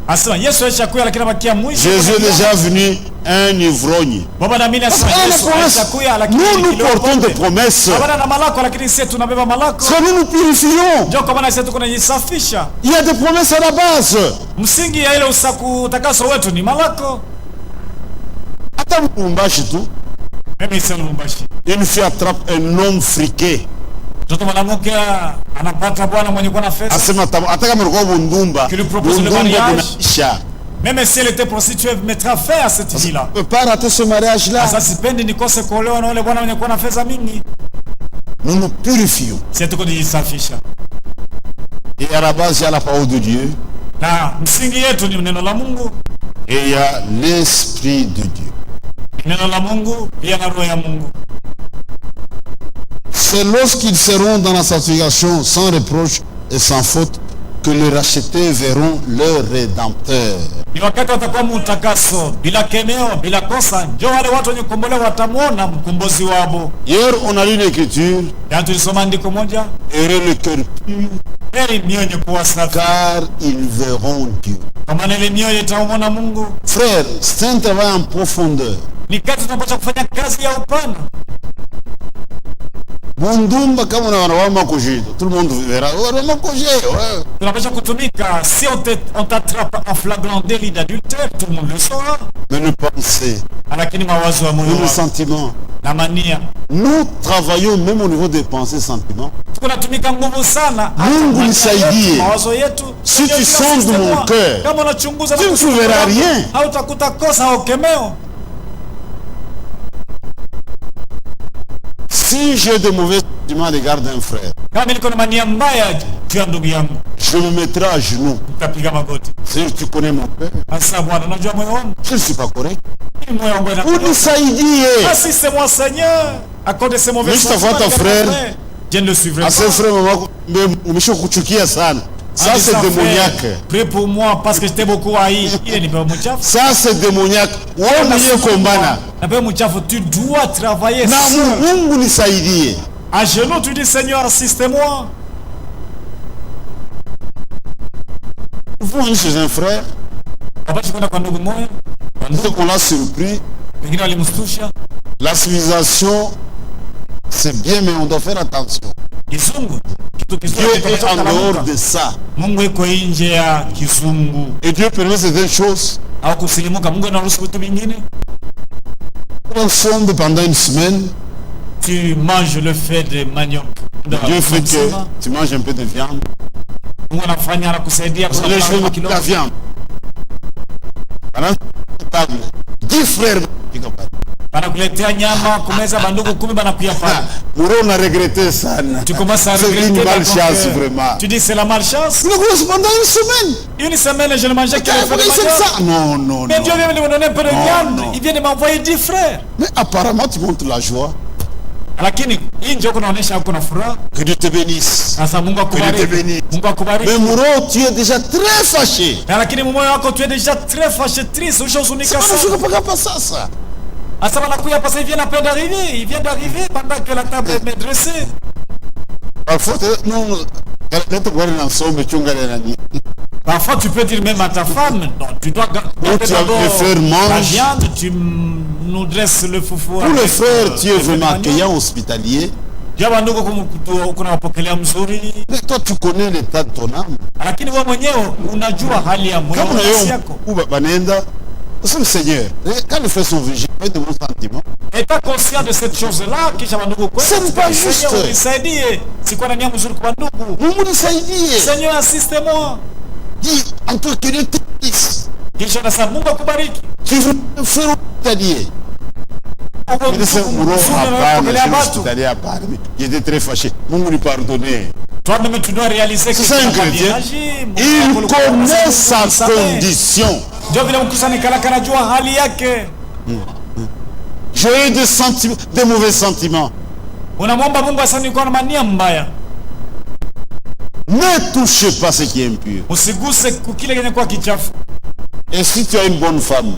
Asema Yesu alishakuja lakini abakia mwisho. Jésus est déjà venu un ivrogne. Baba na mimi nasema Yesu alishakuja lakini nous portons des promesses. Baba na malako lakini sisi tunabeba malako. Ça nous purifions. Ndio kwa maana sisi tunajisafisha. Il y a des promesses à la base. Msingi ya ile utakaso wetu ni malako. Hata Lubumbashi tu. Mimi sio Lubumbashi. Une fille attrape un homme friqué. Mtoto mwanamke anapata bwana mwenye kuwa na fedha. Asema hata kama ulikuwa Bundumba. Même si elle était prostituée, mettra fin à cette vie-là. Ne peut pas rater ce mariage-là. Ça sipendi nikose kuolewa na wale bwana wenye kuwa na fedha mingi. Nous nous purifions. C'est tout kujisafisha. Et à la base, il y a la parole de Dieu. Na msingi yetu ni neno la Mungu. Et il y a l'esprit de Dieu. Neno la Mungu, pia na roho ya Mungu. C'est lorsqu'ils seront dans la sanctification sans reproche et sans faute que les rachetés verront leur rédempteur. Ni wakati watakuwa mutakaso bila kemeo bila kosa, ndio wale watu wenye kukombolewa watamuona mkombozi wao. Hier on a lu l'écriture. Ya tulisoma andiko moja. Heureux le cœur pur. Heri mioyo yenye kuwa safi. Car ils verront Dieu. Kwa maana ile mioyo itamuona Mungu. Frère, c'est un travail en profondeur. Ni kazi tunapaswa kufanya kazi ya upana. Bundumba kama wanawama kujito. Tout le monde verra. Wanawama kujito. Tunapaswa kutumika. Si on t'attrape en flagrant délit d'adultère, tout le monde le saura. Mais le pensée. Lakini mawazo ya moyo. Le sentiment. La mania. Nous travaillons même au niveau des pensées, sentiments. Tunatumika nguvu sana. Mungu nisaidie. Mawazo yetu. Si tu sondes mon cœur, kama unachunguza tu ne trouveras rien. Hautakuta kosa au kemeo. Si j'ai de mauvais sentiments à l'égard d'un frère, je me mettrai à genoux. Si tu connais mon père, je ne suis pas correct. Ou nous saïdier. Si c'est moi Seigneur, accorde ces mauvais sentiments à ton frère, je ne le suivrai pas. Ça c'est démoniaque. Prie pour moi parce que j'étais beaucoup haï. Ça c'est démoniaque. Tu dois travailler seul. À genoux tu dis Seigneur assiste-moi. Vous allez chez un frère. Ce qu'on l'a surpris. La civilisation c'est bien mais on doit faire attention. Dieu est en dehors de ça. Et Dieu permet certaines choses. On sonde pendant une semaine. Tu manges le fait de manioc. Dieu fait que tu manges un peu de viande. La viande. Pendant la table, 10 frères. Banakuletea nyama kumeza bandugu 10 banakuya pale. On a regretté ça. Tu commences à regretter une malchance vraiment. Tu dis c'est la malchance. Nous pendant une semaine. Une semaine je ne mangeais que ça. Non. Mais Dieu vient de me donner un peu de viande. Il vient de m'envoyer 10 frères. Mais apparemment tu montres la joie. Lakini hii ndio kunaonesha uko na furaha. Que Dieu te bénisse. Sasa Mungu akubariki. Mungu akubariki. Mais Mouro, tu es déjà très fâché. Lakini moyo wako tu es déjà très fâché, triste, ushozunika sana. Je ne peux pas ça. Asa banakuya parce qu'il vient à peine d'arriver. Il vient d'arriver pendant que la table est dressée. Parfois tu peux dire même à ta femme, non, tu dois garder d'abord la viande, tu nous dresses le foufou. Pour le frère, tu es vraiment accueillant, hospitalier. Mais toi, tu connais l'état de ton âme. C'est le Seigneur. Quand les frères sont vigilants, avec de bons sentiments. Et pas conscient de cette chose-là, c'est pas juste. Seigneur, assiste-moi. Dis, en toi que Dieu te bénisse. Tu veux faire hospitalier. Il était très fâché. Mungu lui pardonner. Toi-même, tu dois réaliser que c'est un chrétien. Il connaît sa condition. J'ai eu des sentiments, des mauvais sentiments. Ne touchez pas ce qui est impur. Et si tu as une bonne femme,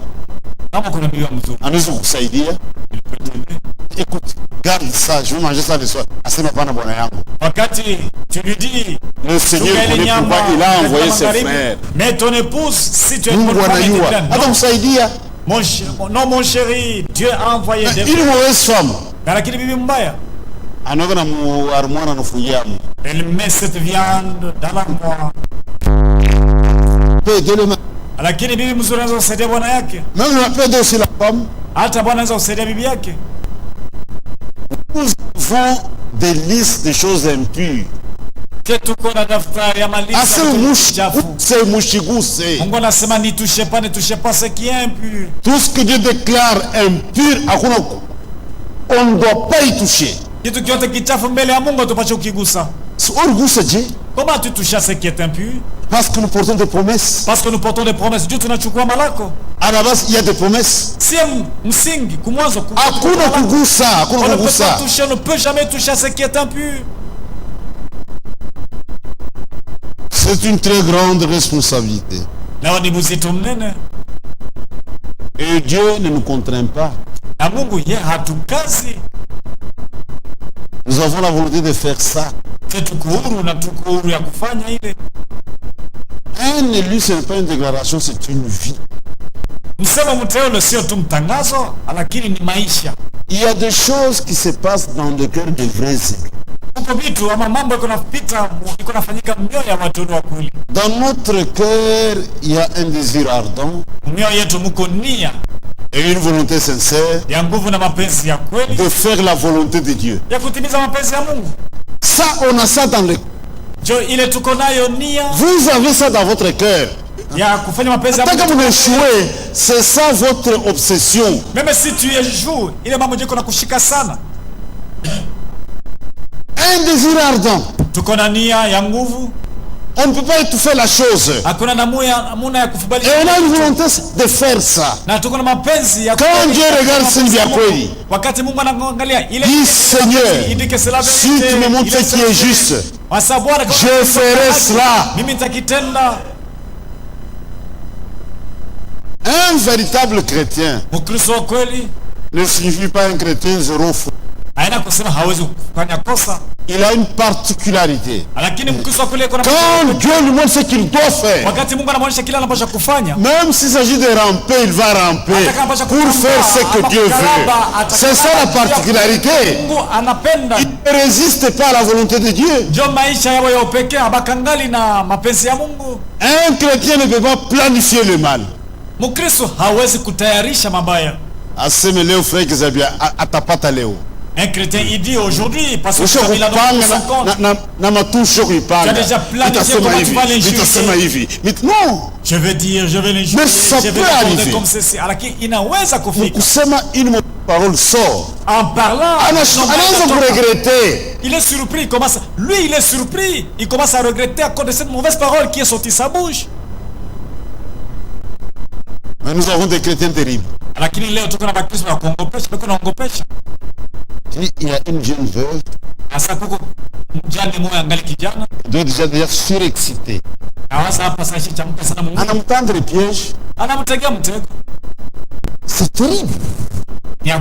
écoute, garde ça, je vais manger ça le soir. Tu lui dis, le Seigneur connaît pourquoi il a envoyé ses frères. Mais ton épouse, si tu es Mungu anajua. Hata msaidia. Mon chéri, Dieu a envoyé des Une mauvaise femme. Lakini bibi mbaya. Anaona na armoire anafungia. Elle met cette viande dans l'armoire. Peut aider le mari. Lakini bibi mzuri anaweza kusaidia bwana yake. Même la peut aider aussi la femme. Hata bwana anaweza kusaidia bibi yake. Nous faisons des listes de choses impures. Tuko na daftari ya malisa c'est mushiguse. Mungu anasema ne touchez pas ce qui est impur. Tout ce que Dieu déclare impur, on ne doit pas y toucher. Kitu kyote kichafu mbele ya Mungu tupashe ukigusa. Comment tu touches à ce qui est impur? Parce que nous portons des promesses. Parce que nous portons des promesses. Dieu tunachukua malako. À la base, il y a des promesses. Si msingi kumwanzo hakuna kugusa, on ne peut pas toucher, on ne peut jamais toucher à ce qui est impur. C'est une très grande responsabilité. Et Dieu ne nous contraint pas. Nous avons la volonté de faire ça. Un élu, ce n'est pas une déclaration, c'est une vie. Il y a des choses qui se passent dans le cœur des vrais élus. Dans notre cœur, il y a un désir ardent et une volonté sincère de faire la volonté de Dieu. Ça, on a ça dans le cœur. Vous avez ça dans votre cœur. Tant que vous échouez, c'est ça votre obsession. Même si tu échoues, il est mambo qu'on a kushika sana. Un désir ardent. On ne peut pas étouffer la chose. Et on a une volonté de faire ça. Quand Dieu regarde Sylvia Kweli, dit Seigneur, si tu me montres ce qui est juste, je ferai cela. Un véritable chrétien ne signifie pas un chrétien zéro fou. Il a une particularité. Quand Dieu lui montre ce qu'il doit faire, même s'il s'agit de ramper, il va ramper pour faire ce que Dieu veut. C'est ça la particularité. Il ne résiste pas à la volonté de Dieu. Un chrétien ne peut pas planifier le mal. Un chrétien, il dit aujourd'hui, parce que il a déjà planifié comment tu vas l'injuger. Non. Je veux dire, je vais l'injuger, je vais l'aborder comme ceci. Alors qu'il n'a pas à une parole sort. En parlant, vous regretter. Il est surpris, il est surpris. Il commence à regretter à cause de cette mauvaise parole qui est sortie de sa bouche. Mais nous avons des chrétiens terribles. Il y a une jeune veuve. Il doit déjà surexcité. On entend les pièges. C'est terrible. Il a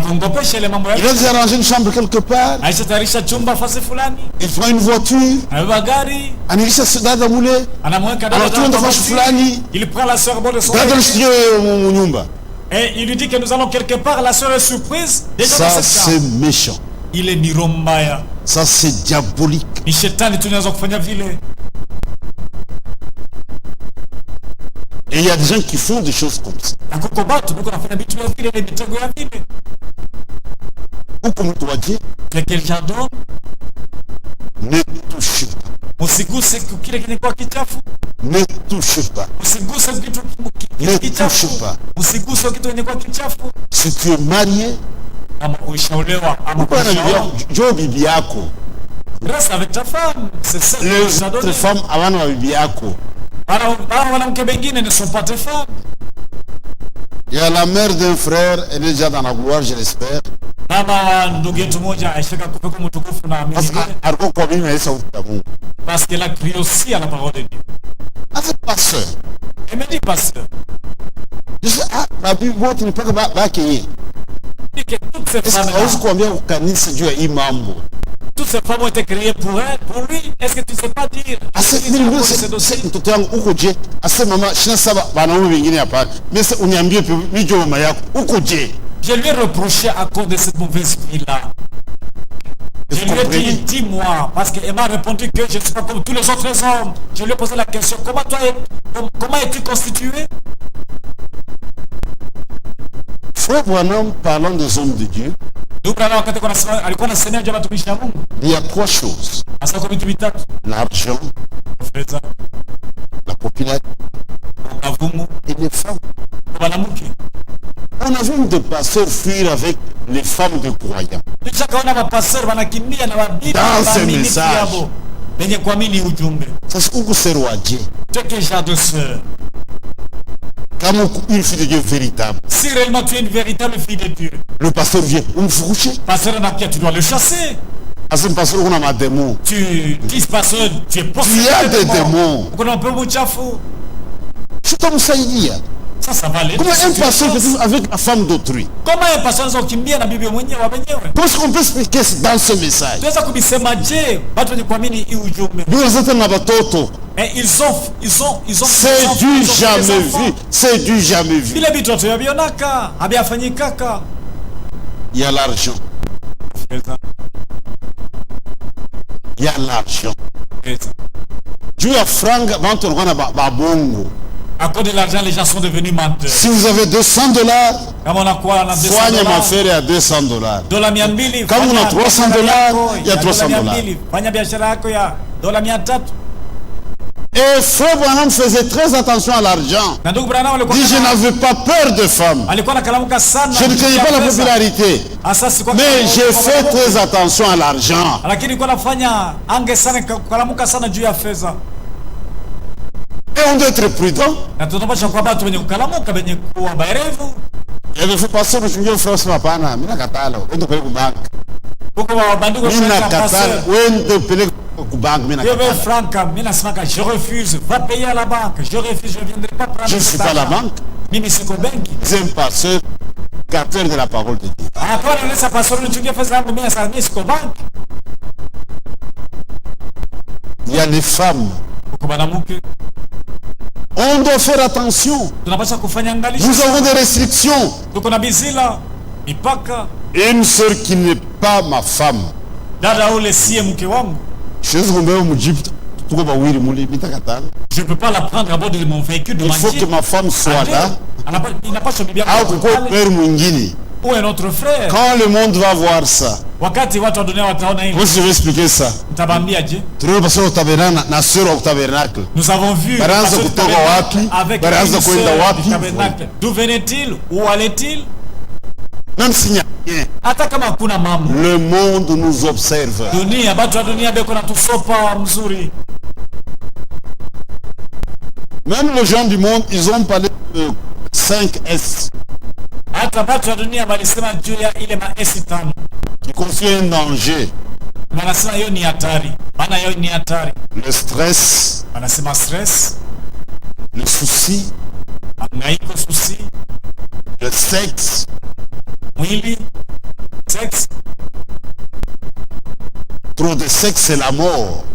déjà arrangé une chambre quelque part. Il prend une voiture. Il prend la soeur de son et il lui dit que nous allons quelque part. La soeur est surprise. Ça c'est méchant. Il est nirombaya. Ça c'est diabolique. Et il y a des gens qui font des choses comme ça. Ou comme tu as dit, ne touche pas. Ne touche pas. Ne touche pas. Si tu es marié, reste avec ta femme. C'est ça. Les autres femmes avant la bibiako. Ne sont pas tes femmes. Il y a la mère d'un frère, elle est déjà dans la gloire, je l'espère. Parce qu'elle a crié aussi à la parole de Dieu. Ah, c'est pasteur. Elle me dit pasteur. Je sais, la Bible n'est pas que toutes ces femmes-là, toutes toutes ces femmes ont été créées pour elle, pour lui. Est-ce que tu ne sais pas dire? Mtoto yangu uko je? Ase mama shina saba wanaume wengine hapa. Mimi uniambie nijo mama yako uko je? Je lui ai reproché à cause de cette mauvaise fille-là. Je lui ai dit, dis-moi, parce qu'elle m'a répondu que je ne suis pas comme tous les autres hommes. Je lui ai posé la question, comment es-tu constitué? Frère Branham, parlant des hommes de Dieu, il y a trois choses. L'argent, la popularité et les femmes. On a vu des pasteurs fuir avec les femmes de croyants. Dans ce message, ça c'est où c'est roi Dieu. Comme une fille de Dieu véritable. Si réellement tu es une véritable fille de Dieu, le pasteur vient, on me fout. Pasteur tu dois le chasser. Tu dis pasteur, tu es possédé. Il y a des démons. Ça va aller. Comment un pasteur peut vivre avec la femme d'autrui? Comment un pasteur comment est-ce qu'on peut expliquer dans ce message? Et ils ont c'est du jamais vu. C'est du jamais vu. Il y a l'argent. Il y a l'argent. Dieu a franc quand on a babongo. À cause de l'argent, les gens sont devenus menteurs. Si vous avez $200, soignez ma fère à $200. Quand on a $300, il y a $300. Et Frère Branham faisait très attention à l'argent. Il dit, je n'avais pas peur de femmes. Je ne craignais pas la popularité. Mais j'ai fait très attention à l'argent. Et on doit être prudent. Il y avait fait passer le juillet France Mapana. Mina katala. On doit payer au banque. Mina katala. On doit payer au banque. Je refuse. Va payer à la banque. Je refuse. Je ne viendrai pas prendre. Je ne suis pas la banque. C'est un pasteur, capteur de la parole de Dieu. Il y a les femmes. On doit faire attention. Nous avons des restrictions. Une sœur qui n'est pas ma femme. Je ne peux pas la prendre à bord de mon véhicule. Il faut que ma femme soit là. Ou un autre frère. Quand le monde va voir ça, moi je vais expliquer ça. Nous avons vu avec d'où venait-il? Où allait-il? Même s'il n'y a rien, le monde nous observe. Même les gens du monde, ils ont parlé de 5S. Qui confie un danger. Le stress, le souci, le sexe, trop de sexe c'est la mort.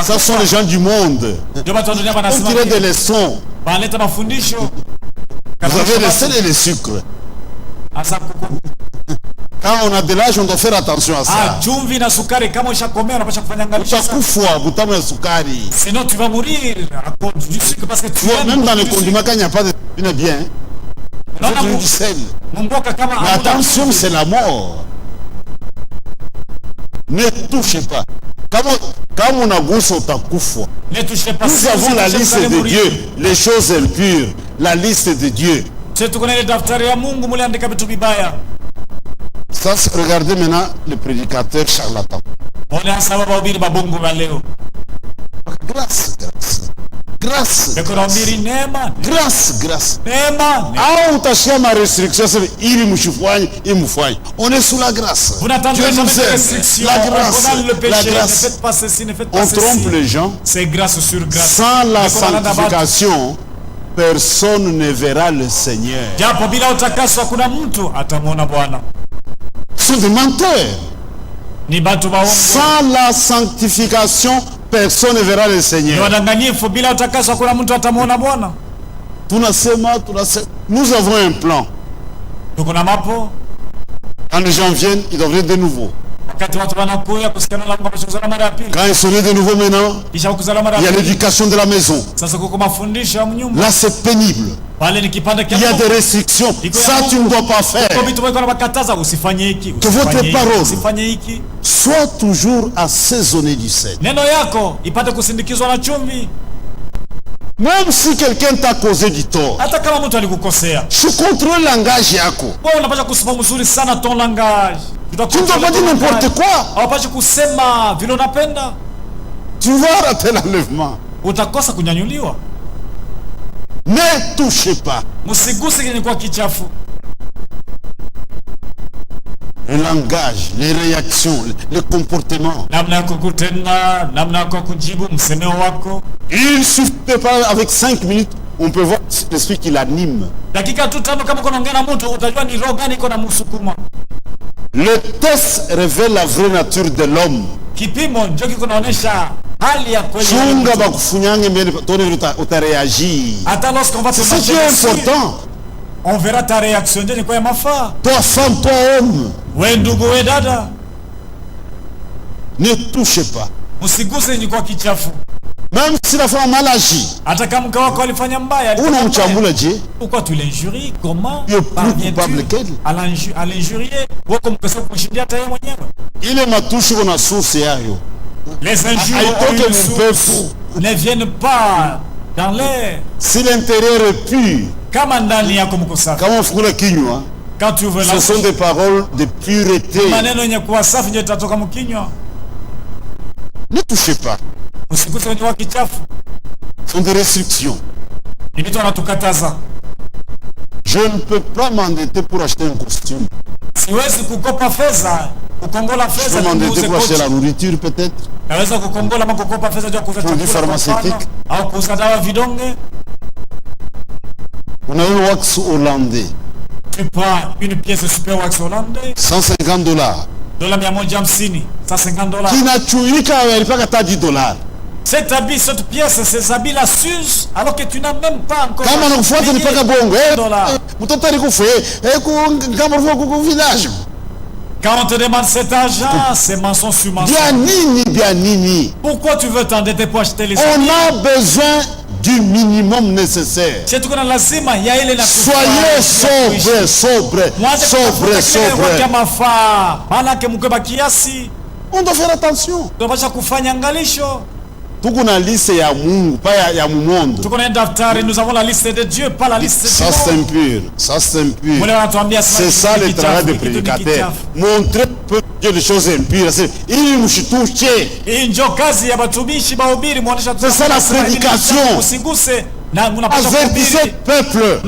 Ça sont les gens du monde. On tirait des leçons. Vous avez le sel et le sucre. Quand on a de l'âge, on doit faire attention à ça. Sinon tu vas mourir à cause du sucre parce que tu aimes. Même dans les condiments, quand il n'y a pas de bien, il faut du sel. Mais attention, c'est la mort. Ne touchez pas. Quand on a goût au takoufou, nous avons la liste de Dieu, les choses impures, la liste de Dieu. Ça, regardez maintenant le prédicateur charlatan. Grâce, grâce. Grâce. Grâce, grâce. Ah, on t'a ma restriction, on est sous la grâce. Vous n'attendez pas de restriction. La grâce. La grâce. Ne faites pas ceci, ne faites pas ceci. On trompe les gens. C'est grâce sur grâce. Sans la sanctification, personne ne verra le Seigneur. Japo bila utakaso hakuna mtu atamwona Bwana. Ce sont des menteurs. Sans la sanctification, personne ne verra le Seigneur. Nous avons un plan. Quand les gens viennent, ils doivent venir de nouveau. Quand ils sont venus de nouveau maintenant, il y a l'éducation de la maison. Là, c'est pénible. Il y a des restrictions. Ça, tu ne dois pas faire. Que votre parole soit toujours assaisonnée du sel. Même si quelqu'un t'a causé du tort, je contrôle le langage yako. Tu ne dois pas dire n'importe quoi. Tu vas rater l'enlèvement. Ne touchez pas. Le langage, les réactions, le comportement. Il suffit pas avec 5 minutes, on peut voir l'esprit qui l'anime. Le test révèle la vraie nature de l'homme. Chunga bakufunyange mbele tone utareagir. C'est ce qui est important. On verra ta réaction. Toi femme, toi homme, ne touchez pas. Même si la femme mal agit, pourquoi tu l'injuries? Comment parviens-tu à l'injurier? Il est ma touche qu'on a source. Les injures ne viennent pas dans l'air. Si l'intérieur est pur, quand tu ouvres la ce sont des paroles de pureté. Ne touchez pas. Ce sont des restrictions. Je ne peux pas m'endetter pour acheter un costume. Je peux m'endetter pour acheter la nourriture peut-être. Produits pharmaceutiques. On a un wax hollandais. Tu prends une pièce de super wax hollandais. $150. $150. Qui n'a tué qu'à $10. Cet habit, cette pièce, ces habits-là s'usent alors que tu n'as même pas encore. Quand on te demande cet argent, c'est mensonge sur mensonge. Pourquoi tu veux t'endetter pour acheter les habits? On a besoin du minimum nécessaire. Soyez sobre. On doit faire attention. Nous avons la liste de Dieu, pas la liste de ça c'est impur. C'est ça le travail des prédicateurs. Montrer des choses impures. C'est ça la prédication. Avertissez le peuple.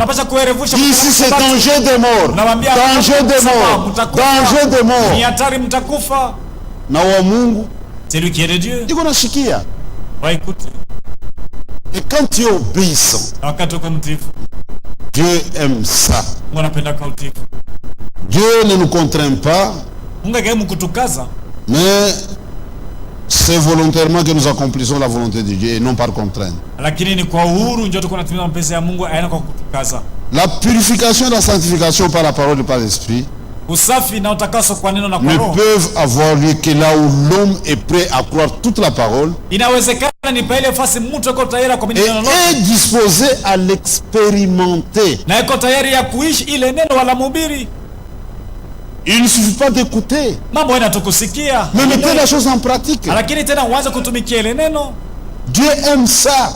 Ici c'est danger de mort. Danger de mort. C'est lui qui est de Dieu. Ouais, écoute. Et quand tu es obéissant, Dieu aime ça. Dieu ne nous contraint pas, mais c'est volontairement que nous accomplissons la volonté de Dieu et non par contrainte. La purification et la sanctification par la parole et par l'esprit ne peuvent avoir lieu que là où l'homme est prêt à croire toute la parole et est disposé à l'expérimenter. Il ne suffit pas d'écouter, mais mettez la chose en pratique. Dieu aime ça.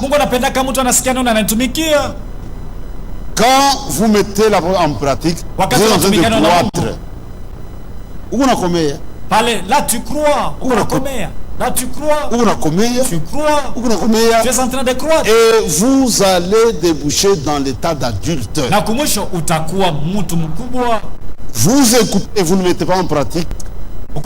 Quand vous mettez la parole en pratique, vous êtes en train de croître. Là tu crois. Là tu crois. Tu crois. Tu es en train de croire. Et vous allez déboucher dans l'état d'adulte. Vous écoutez et vous ne mettez pas en pratique. Vous